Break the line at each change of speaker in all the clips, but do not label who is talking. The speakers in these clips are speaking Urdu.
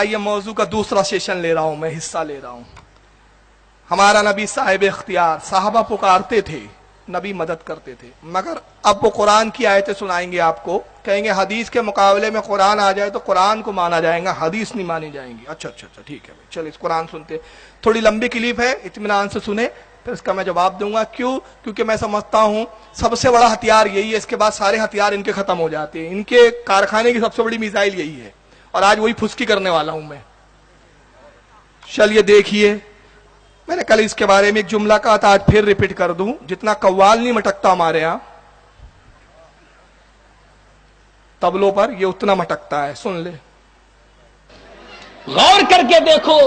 یہ موضوع کا دوسرا سیشن لے رہا ہوں، میں حصہ لے رہا ہوں۔ ہمارا نبی صاحب اختیار، صحابہ پکارتے تھے، نبی مدد کرتے تھے، مگر اب وہ قرآن کی آیتیں سنائیں گے آپ کو، کہیں گے حدیث کے مقابلے میں قرآن آ جائے تو قرآن کو مانا جائے گا، حدیث نہیں مانی جائیں گی۔ اچھا ٹھیک ہے بھائی، چلو اس قرآن سنتے، تھوڑی لمبی کلپ ہے، اطمینان سے سنیں، پھر اس کا میں جواب دوں گا۔ کیونکہ میں سمجھتا ہوں سب سے بڑا ہتھیار یہی ہے، اس کے بعد سارے ہتھیار ان کے ختم ہو جاتے ہیں، ان کے کارخانے کی سب سے بڑی میزائل یہی ہے، اور آج وہی پھسکی کرنے والا ہوں میں۔ چلیے دیکھیے، میں نے کل اس کے بارے میں ایک جملہ کہا تھا، آج پھر ریپیٹ کر دوں، جتنا قوال نہیں مٹکتا ہمارے ہاں تبلوں پر، یہ اتنا مٹکتا ہے، سن لے۔
غور کر کے دیکھو،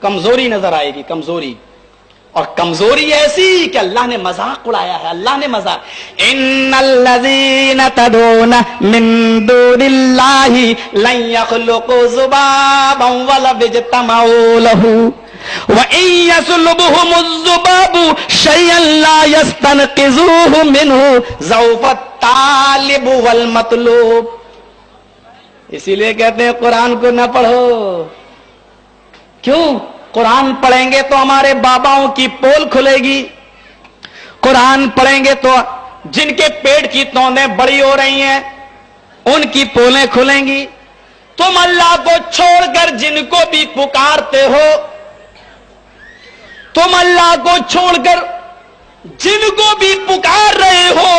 کمزوری نظر آئے گی، کمزوری، اور کمزوری ایسی کہ اللہ نے مذاق اڑایا ہے، اللہ نے مذاق۔ ان الذین تدعون من دون اللہ لن یخلقوا ذبابا ولو اجتمعوا لہ وَإِن يَسْلُبْهُمُ الذُّبَابُ شَيْئًا لَا يَسْتَنْقِذُوهُ مِنْهُ ضَعْفَ الطَّالِبُ وَالْمَطْلُوبُ۔ اسی لیے کہتے ہیں قرآن کو نہ پڑھو۔ کیوں؟ قرآن پڑھیں گے تو ہمارے باباؤں کی پول کھلے گی، قرآن پڑھیں گے تو جن کے پیٹ کی توندیں بڑی ہو رہی ہیں ان کی پولیں کھلیں گی۔ تم اللہ کو چھوڑ کر جن کو بھی پکارتے ہو، تم اللہ کو چھوڑ کر جن کو بھی پکار رہے ہو،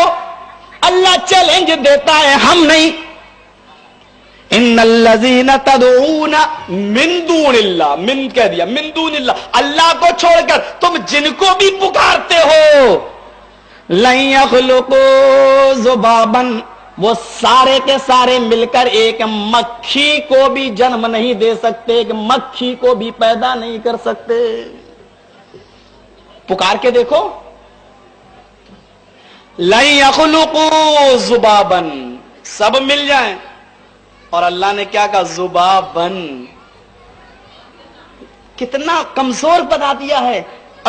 اللہ چیلنج دیتا ہے، ہم نہیں۔ ان الذین تدعون من دون اللہ، من کہہ دیا، من دون اللہ، اللہ کو چھوڑ کر تم جن کو بھی پکارتے ہو، لن یخلقوا ذبابا، وہ سارے کے سارے مل کر ایک مکھی کو بھی جنم نہیں دے سکتے، ایک مکھی کو بھی پیدا نہیں کر سکتے۔ پکار کے دیکھو، لن یخلقوا ذبابا، سب مل جائیں، اور اللہ نے کیا کہا؟ ذبابن، کتنا کمزور بتا دیا ہے۔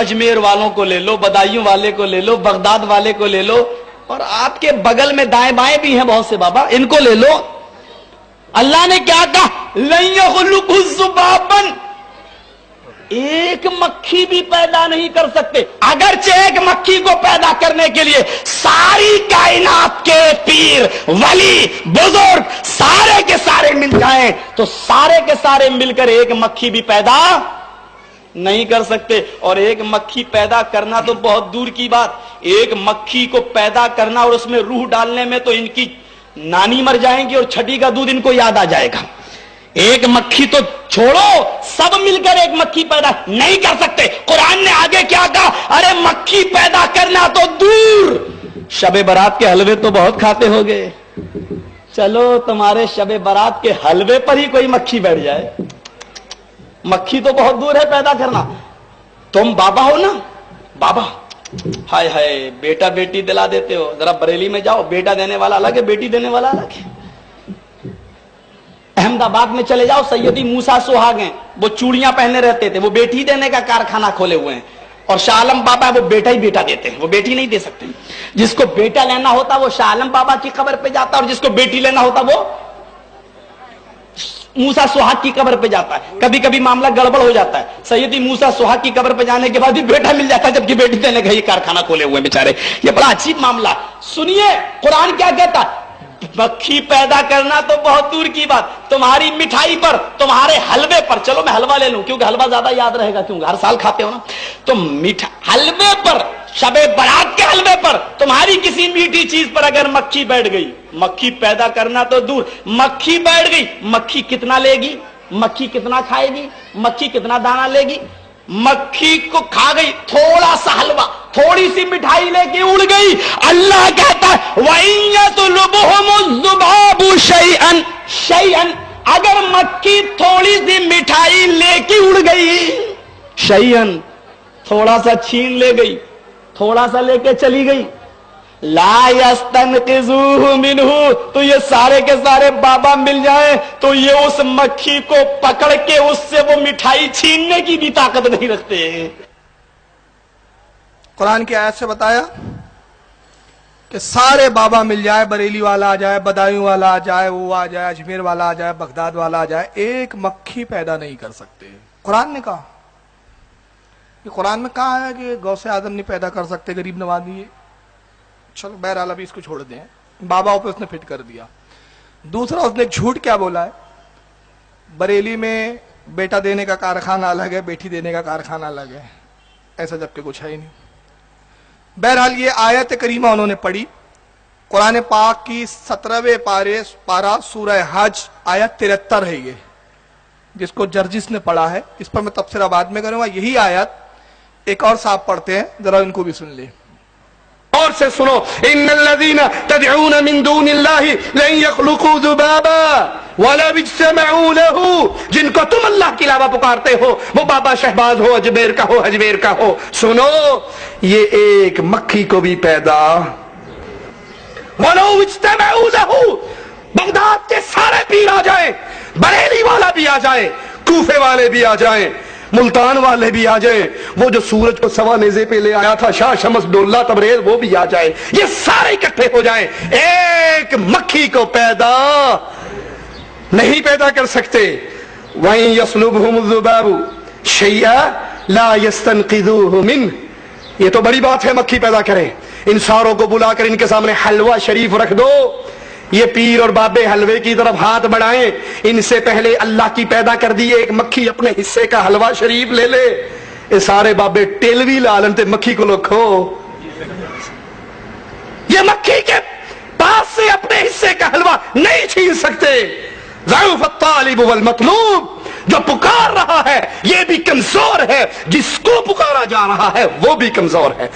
اجمیر والوں کو لے لو، بدایوں والے کو لے لو، بغداد والے کو لے لو، اور آپ کے بغل میں دائیں بائیں بھی ہیں بہت سے بابا، ان کو لے لو۔ اللہ نے کیا کہا؟ لن یخلقوا ذبابا، ایک مکھی بھی پیدا نہیں کر سکتے۔ اگرچہ ایک مکھی کو پیدا کرنے کے لیے ساری کائنات کے پیر، ولی، بزرگ سارے کے سارے مل جائیں تو سارے کے سارے مل کر ایک مکھی بھی پیدا نہیں کر سکتے۔ اور ایک مکھی پیدا کرنا تو بہت دور کی بات، ایک مکھی کو پیدا کرنا اور اس میں روح ڈالنے میں تو ان کی نانی مر جائیں گی اور چھٹی کا دودھ ان کو یاد آ جائے گا۔ ایک مکھی تو چھوڑو، سب مل کر ایک مکھی پیدا نہیں کر سکتے۔ قرآن نے آگے کیا کہا؟ ارے مکھی پیدا کرنا تو دور، شب برات کے حلوے تو بہت کھاتے ہوگے، چلو تمہارے شب برات کے حلوے پر ہی کوئی مکھی بیٹھ جائے، مکھی تو بہت دور ہے پیدا کرنا۔ تم بابا ہو نا، بابا، ہائے ہائے بیٹا بیٹی دلا دیتے ہو، ذرا بریلی میں جاؤ، بیٹا دینے والا الگ ہے، بیٹی دینے والا الگ ہے۔ احمد آباد میں چلے جاؤ، سیدی موسیٰ سہاگ ہیں، وہ چوڑیاں پہنے رہتے تھے، وہ بیٹی دینے کا کارخانہ کھولے ہوئے ہیں، اور شاہ عالم بابا وہ بیٹا ہی بیٹا دیتے ہیں، وہ بیٹی نہیں دے سکتے۔ جس کو بیٹا لینا ہوتا وہ شاہ عالم بابا کی قبر پہ جاتا، اور جس کو بیٹی لینا ہوتا وہ موسیٰ سہاگ کی قبر پہ جاتا ہے۔ کبھی کبھی معاملہ گڑبڑ ہو جاتا ہے، سیدی موسیٰ سہاگ کی قبر پہ جانے کے بعد ہی بیٹا مل جاتا ہے، جبکہ بیٹی دینے کا ہی کارخانہ کھولے ہوئے بیچارے۔ یہ بڑا عجیب معاملہ۔ سنیے قرآن کیا کہتا ہے؟ مکھی پیدا کرنا تو بہت دور کی بات، تمہاری مٹھائی پر، تمہارے حلوے پر، چلو میں حلوہ لے لوں کیونکہ حلوہ زیادہ یاد رہے گا، کیونکہ ہر سال کھاتے ہو نا، تو حلوے پر، شب برات کے حلوے پر، تمہاری کسی میٹھی چیز پر اگر مکھی بیٹھ گئی، مکھی پیدا کرنا تو دور، مکھی بیٹھ گئی، مکھی کتنا لے گی؟ مکھی کتنا کھائے گی؟ مکھی کتنا دانہ لے گی؟ مکھی کو کھا گئی تھوڑا سا حلوہ، تھوڑی سی مٹھائی لے کے اڑ گئی۔ اللہ کہتا ہے وَإِن يَطْلُبْهُمُ الذُّبَابُ شَيْئًا شَيْئًا، اگر مکھی تھوڑی سی مٹھائی لے کے اڑ گئی، شَيْئًا تھوڑا سا چھین لے گئی، تھوڑا سا لے کے چلی گئی، لا یستنقذوہ منہ، تو یہ سارے کے سارے بابا مل جائیں تو یہ اس مکھی کو پکڑ کے اس سے وہ مٹھائی چھیننے کی بھی طاقت نہیں رکھتے۔
قرآن کی آیت سے بتایا کہ کہ سارے بابا مل جائے، بریلی والا آ جائے، بدایوں والا آ جائے، وہ آ جائے، اجمیر والا آ جائے، بغداد والا آ جائے، ایک مکھی پیدا نہیں کر سکتے. قرآن نے کہا، یہ قرآن میں کہا ہے کہ غوث اعظم نہیں پیدا کر سکتے، غریب نواز نہیں. چلو بہرحال ابھی اس کو چھوڑ دیں، بابا پہ اس نے فٹ کر دیا. دوسرا اس نے جھوٹ کیا بولا ہے، بریلی میں بیٹا دینے کا کارخانہ الگ ہے، بیٹی دینے کا کارخانہ الگ ہے، ایسا جبکہ کچھ ہے ہی نہیں. بہرحال یہ آیت کریمہ انہوں نے پڑھی، قرآن پاک کی 17ویں پارہ سورہ حج آیت 73 ہے یہ، جس کو جرجس نے پڑھا ہے. اس پر میں تبصرہ بعد میں کروں گا. یہی آیت ایک اور صاحب پڑھتے ہیں، ذرا ان کو بھی سن لیں.
اور سے سنو، ان الذین تدعون من دون اللہ لن یخلقوا ذبابا ولو اجتمعوا له، جن کو تم اللہ کے علاوہ پکارتے ہو، وہ بابا شہباز ہو، اجمیر کا ہو، اجمیر کا ہو، سنو یہ ایک مکھی کو بھی پیدا ولو اجتمعوا له، بغداد کے سارے پیر آ جائیں، بریلی والا بھی آ جائے، کوفے والے بھی آ جائیں، ملتان والے بھی آ جائیں، وہ جو سورج کو سوا نیزے پہ لے آیا تھا شاہ شمس ڈولہ تبریز، وہ بھی آ جائے، یہ سارے اکٹھے ہو جائیں، ایک مکھی کو پیدا نہیں پیدا کر سکتے. وَإِن يَسْلُبْهُمُ الذُّبَابُ شَيْئًا لَا يَسْتَنْقِذُوهُ مِنْهُ. یہ تو بڑی بات ہے مکھی پیدا کریں. ان ساروں کو بلا کر ان کے سامنے حلوہ شریف رکھ دو، یہ پیر اور بابے حلوے کی طرف ہاتھ بڑھائیں، ان سے پہلے اللہ کی پیدا کر دی ایک مکھی اپنے حصے کا حلوہ شریف لے لے. یہ سارے بابے ٹیلوی لالن تے مکھی کو لکھو، یہ مکھی کے پاس سے اپنے حصے کا حلوہ نہیں چھین سکتے. ضعف الطالب والمطلوب، جو پکار رہا ہے یہ بھی کمزور ہے، جس کو پکارا جا رہا ہے وہ بھی کمزور ہے.